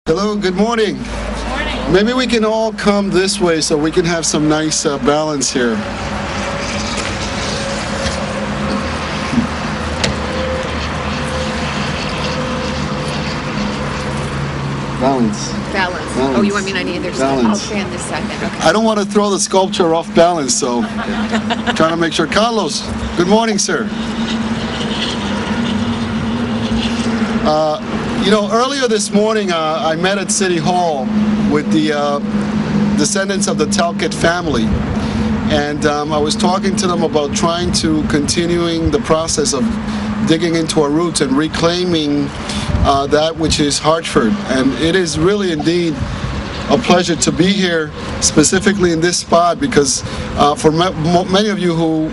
Hello, good morning. Good morning. Maybe we can all come this way so we can have some nice balance here. Balance. Balance. Balance. Oh, you want me on either side? Balance. I'll stand this side then. Okay. I don't want to throw the sculpture off balance, so trying to make sure. Carlos, good morning, sir. Earlier this morning, I met at City Hall with the descendants of the Talcott family, and I was talking to them about trying to continuing the process of digging into our roots and reclaiming that which is Hartford. And it is really indeed a pleasure to be here, specifically in this spot, because for many of you who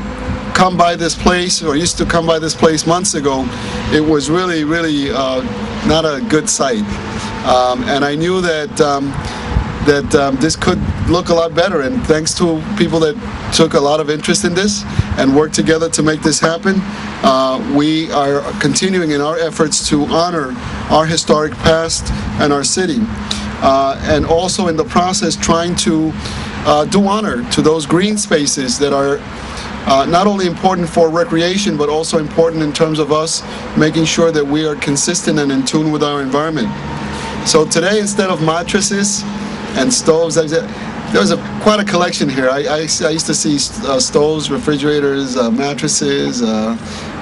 come by this place or used to come by this place months ago, it was really not a good sight, and I knew that this could look a lot better, and thanks to people that took a lot of interest in this and worked together to make this happen, we are continuing in our efforts to honor our historic past and our city, and also in the process trying to do honor to those green spaces that are not only important for recreation, but also important in terms of us making sure that we are consistent and in tune with our environment. So today, instead of mattresses and stoves, there's quite a collection here. I used to see stoves, refrigerators, mattresses,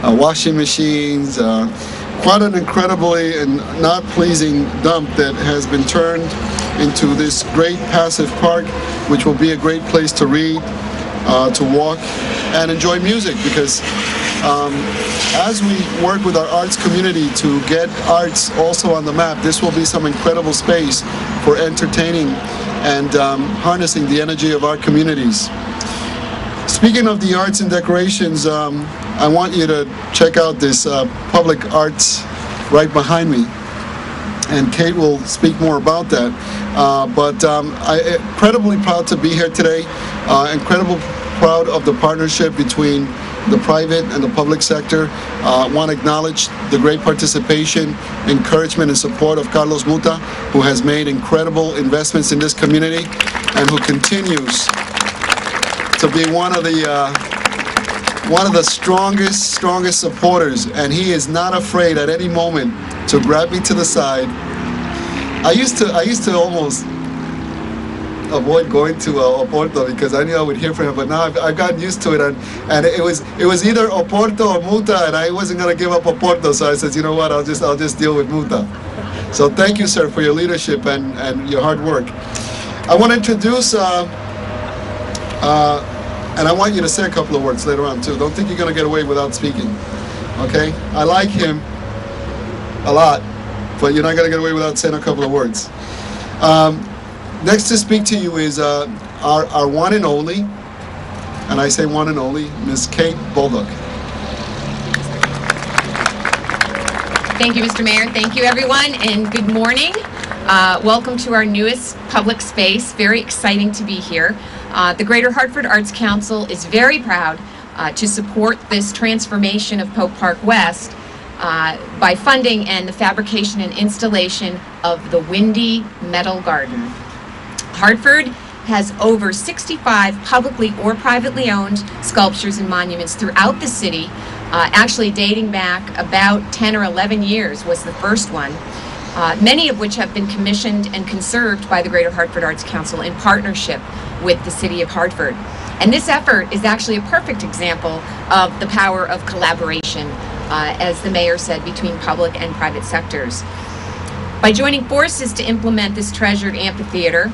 washing machines, quite an incredibly and not pleasing dump that has been turned into this great passive park, which will be a great place to read, to walk, and enjoy music, because as we work with our arts community to get arts also on the map, this will be some incredible space for entertaining and harnessing the energy of our communities. Speaking of the arts and decorations, I want you to check out this public arts right behind me, and Kate will speak more about that. But I'm incredibly proud to be here today, incredibly proud of the partnership between the private and the public sector. I want to acknowledge the great participation, encouragement, and support of Carlos Muta, who has made incredible investments in this community and who continues to be one of the strongest supporters. And he is not afraid at any moment to grab me to the side. I used to almost avoid going to Oporto because I knew I would hear from him, but now I've gotten used to it, and it was either Oporto or Muta, and I wasn't going to give up Oporto, so I said, you know what, I'll just deal with Muta. So thank you, sir, for your leadership and your hard work. I want to introduce, and I want you to say a couple of words later on too. Don't think you're going to get away without speaking, okay? I like him a lot, but you're not going to get away without saying a couple of words. Next to speak to you is our one and only, and I say one and only, Ms. Kate Bulldog. Thank you, Mr. Mayor. Thank you, everyone, and good morning. Welcome to our newest public space. Very exciting to be here. The Greater Hartford Arts Council is very proud to support this transformation of Pope Park West by funding and the fabrication and installation of the Windy Metal Garden. Hartford has over 65 publicly or privately owned sculptures and monuments throughout the city, actually dating back about 10 or 11 years was the first one, many of which have been commissioned and conserved by the Greater Hartford Arts Council in partnership with the City of Hartford. And this effort is actually a perfect example of the power of collaboration, as the mayor said, between public and private sectors. By joining forces to implement this treasured amphitheater,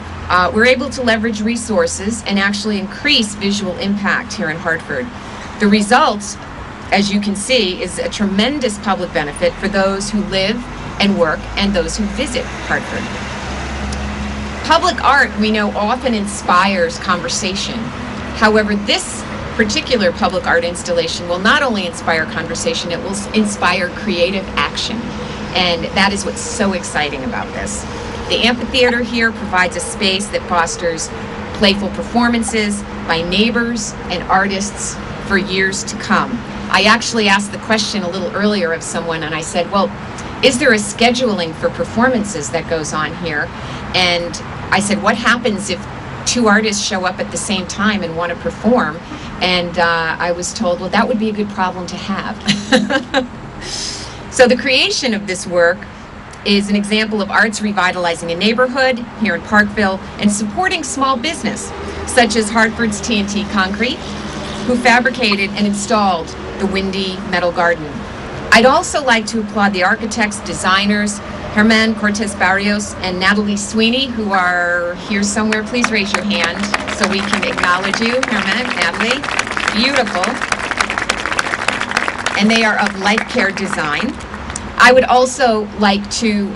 we're able to leverage resources and actually increase visual impact here in Hartford. The result, as you can see, is a tremendous public benefit for those who live and work and those who visit Hartford. Public art, we know, often inspires conversation. However, this particular public art installation will not only inspire conversation, it will inspire creative action. And that is what's so exciting about this. The amphitheater here provides a space that fosters playful performances by neighbors and artists for years to come. I actually asked the question a little earlier of someone, and I said, well, is there a scheduling for performances that goes on here? And I said, what happens if two artists show up at the same time and want to perform? And I was told, well, that would be a good problem to have. So the creation of this work is an example of arts revitalizing a neighborhood here in Parkville and supporting small business, such as Hartford's TNT Concrete, who fabricated and installed the Windy Metal Garden. I'd also like to applaud the architects, designers, Herman Cortez Barrios and Natalie Sweeney, who are here somewhere. Please raise your hand so we can acknowledge you. Herman, Natalie, beautiful. And they are of Life Care Design. I would also like to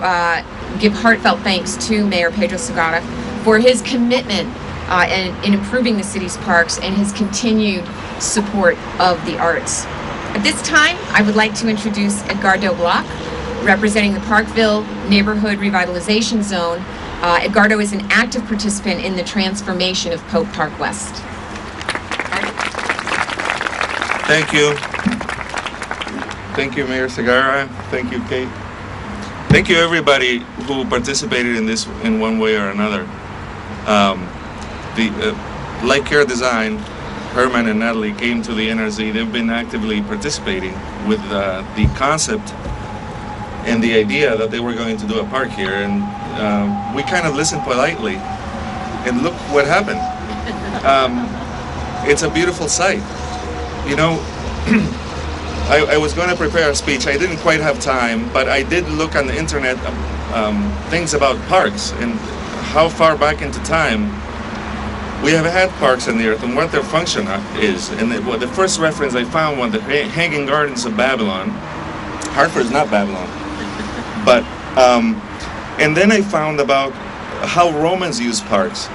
give heartfelt thanks to Mayor Pedro Segarra for his commitment in improving the city's parks and his continued support of the arts. At this time, I would like to introduce Edgardo Block, representing the Parkville Neighborhood Revitalization Zone. Edgardo is an active participant in the transformation of Pope Park West. Thank you. Thank you, Mayor Segarra. Thank you, Kate. Thank you, everybody who participated in this in one way or another. The Light Care Design, Herman and Natalie came to the NRZ. They've been actively participating with the concept and the idea that they were going to do a park here, and we kind of listened politely, and look what happened. It's a beautiful sight. You know, I was going to prepare a speech. I didn't quite have time, but I did look on the internet things about parks and how far back into time we have had parks on the earth and what their function is. And the first reference I found was the Hanging Gardens of Babylon. Hartford is not Babylon. But, and then I found about how Romans used parks.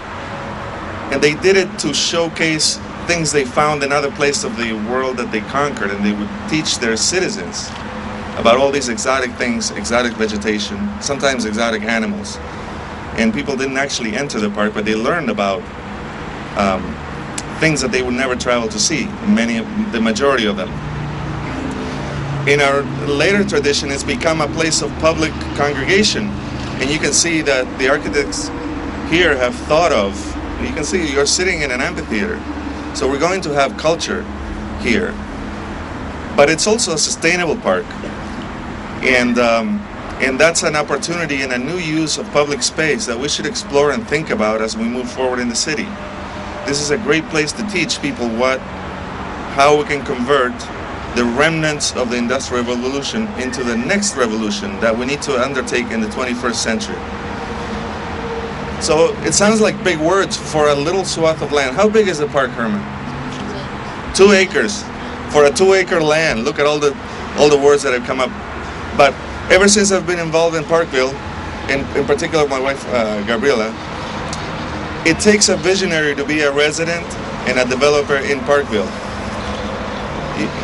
And they did it to showcase things they found in other places of the world that they conquered, and they would teach their citizens about all these exotic things, exotic vegetation, sometimes exotic animals. And people didn't actually enter the park, but they learned about things that they would never travel to see, the majority of them. In our later tradition, it's become a place of public congregation, and you can see that the architects here have thought of, you can see you're sitting in an amphitheater, so we're going to have culture here. But it's also a sustainable park, and that's an opportunity and a new use of public space that we should explore and think about as we move forward in the city. This is a great place to teach people how we can convert the remnants of the Industrial Revolution into the next revolution that we need to undertake in the 21st century. So it sounds like big words for a little swath of land. How big is the park, Herman? 2 acres for a 2-acre land. Look at all the words that have come up. But ever since I've been involved in Parkville, in particular my wife Gabriela, it takes a visionary to be a resident and a developer in Parkville.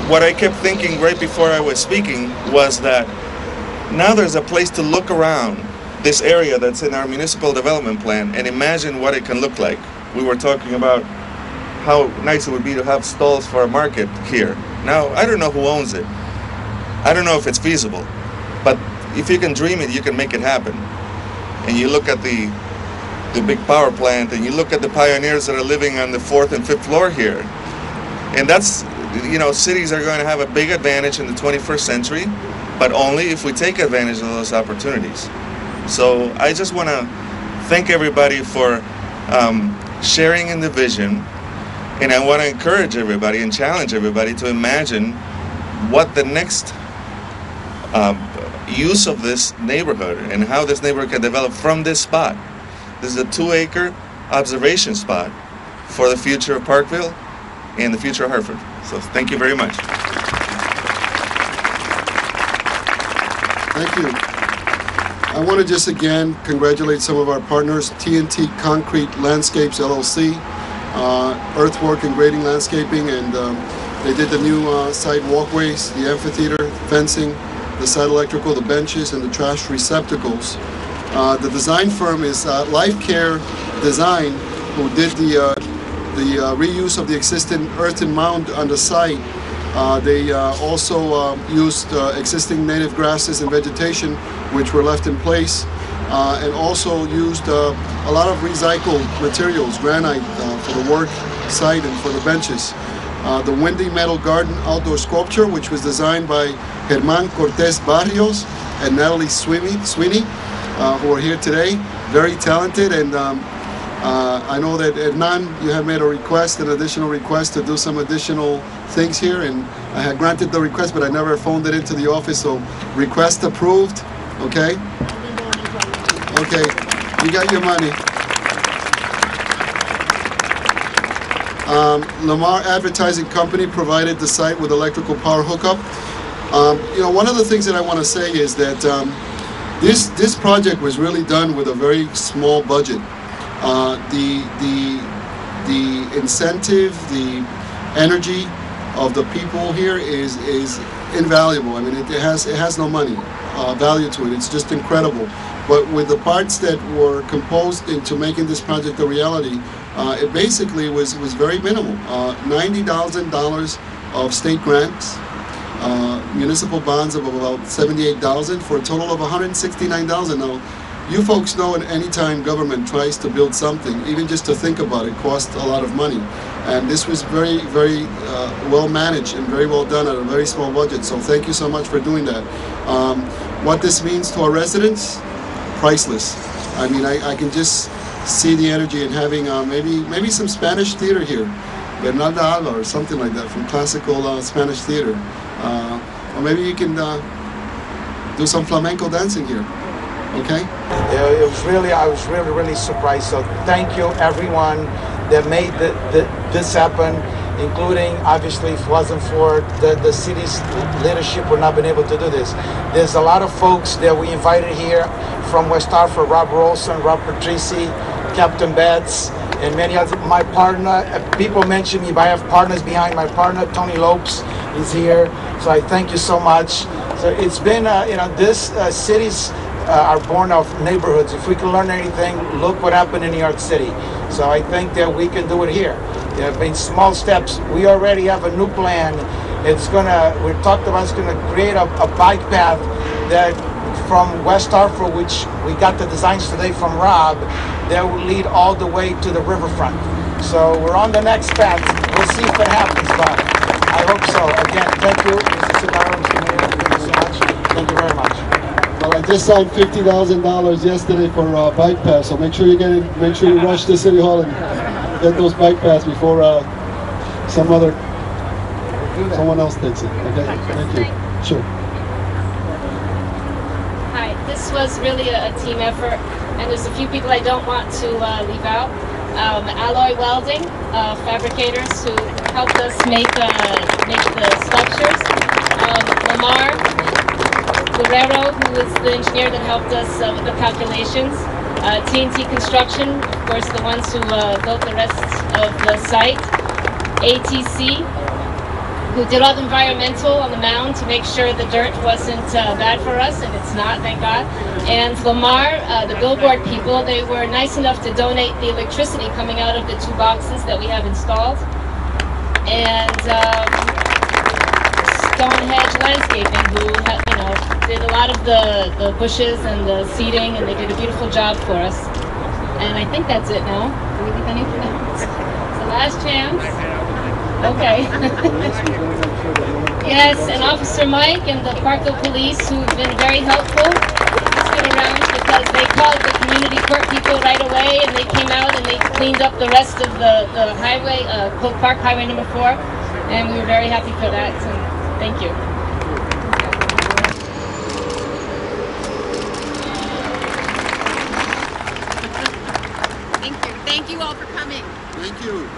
What I kept thinking right before I was speaking was that now there's a place to look around this area that's in our municipal development plan and imagine what it can look like. We were talking about how nice it would be to have stalls for a market here. Now, I don't know who owns it. I don't know if it's feasible. But if you can dream it, you can make it happen. And you look at the big power plant, and you look at the pioneers that are living on the 4th and 5th floor here. And that's, you know, cities are going to have a big advantage in the 21st century, but only if we take advantage of those opportunities. So I just want to thank everybody for sharing in the vision, and I want to encourage everybody and challenge everybody to imagine what the next use of this neighborhood and how this neighborhood can develop from this spot. This is a 2-acre observation spot for the future of Parkville and the future of Hartford. So thank you very much. Thank you. I want to just again congratulate some of our partners, TNT Concrete Landscapes LLC, Earthwork and Grading Landscaping, and they did the new side walkways, the amphitheater, fencing, the side electrical, the benches, and the trash receptacles. The design firm is Life Care Design, who did the reuse of the existing earthen mound on the site They also used existing native grasses and vegetation which were left in place, and also used a lot of recycled materials, granite for the work site and for the benches. The Windy Metal Garden outdoor sculpture, which was designed by Germán Cortés Barrios and Natalie Sweeney, who are here today, very talented. And I know that Hernan, you have made a request, an additional request to do some additional things here, and I had granted the request, but I never phoned it into the office, so request approved, okay? Okay, you got your money. Lamar Advertising Company provided the site with electrical power hookup. You know, one of the things that I want to say is that this project was really done with a very small budget. The incentive, the energy of the people here is invaluable. I mean, it has no money value to it. It's just incredible. But with the parts that were composed into making this project a reality, it basically was very minimal. $90,000 of state grants, municipal bonds of about $78,000 for a total of $169,000. Now, you folks know at any time government tries to build something, even just to think about it costs a lot of money. And this was very, very well managed and very well done at a very small budget. So thank you so much for doing that. What this means to our residents, priceless. I mean, I can just see the energy in having maybe some Spanish theater here, Bernarda Alba or something like that from classical Spanish theater. Or maybe you can do some flamenco dancing here. Okay? I was really surprised. So thank you everyone that made this happen, including, obviously, if it wasn't for the city's leadership, would not been able to do this. There's a lot of folks that we invited here from West Hartford, Rob Rolson, Rob Patrici, Captain Betts, and many others. My partner, people mention me, but I have partners behind my partner. Tony Lopes is here. So I thank you so much. So it's been, you know, this cities are born of neighborhoods. If we can learn anything, look what happened in New York City. So I think that we can do it here. There have been small steps. We already have a new plan. It's gonna, we talked about, it's gonna create a bike path that from West Hartford, which we got the designs today from Rob, that will lead all the way to the riverfront. So we're on the next path. We'll see if it happens, but I hope so. Again, thank you, Mr. Cigarro, Mr. Mayor. Thank you so much. Thank you very much. Well, I just signed $50,000 yesterday for bike pass, so make sure you get it. Make sure you rush to City Hall and get those bike pass before someone else takes it. Okay, thank you. Sure. Hi, this was really a team effort, and there's a few people I don't want to leave out. Alloy Welding, fabricators who helped us make the sculptures. Lamar Guerrero, who was the engineer that helped us with the calculations. TNT Construction, of course, the ones who built the rest of the site. ATC, who did all the environmental on the mound to make sure the dirt wasn't bad for us, and it's not, thank God. And Lamar, the billboard people, they were nice enough to donate the electricity coming out of the 2 boxes that we have installed. And Stonehenge Landscaping, who did a lot of the bushes and the seating, and they did a beautiful job for us. And I think that's it now. Do we leave anything else? It's the last chance. Okay. Yes, and Officer Mike and the Parkville Police, who've been very helpful. Stick around because they called the community court people right away, and they came out and they cleaned up the rest of the highway, Polk Park Highway number 4, and we were very happy for that. So thank you. Thank you all for coming. Thank you.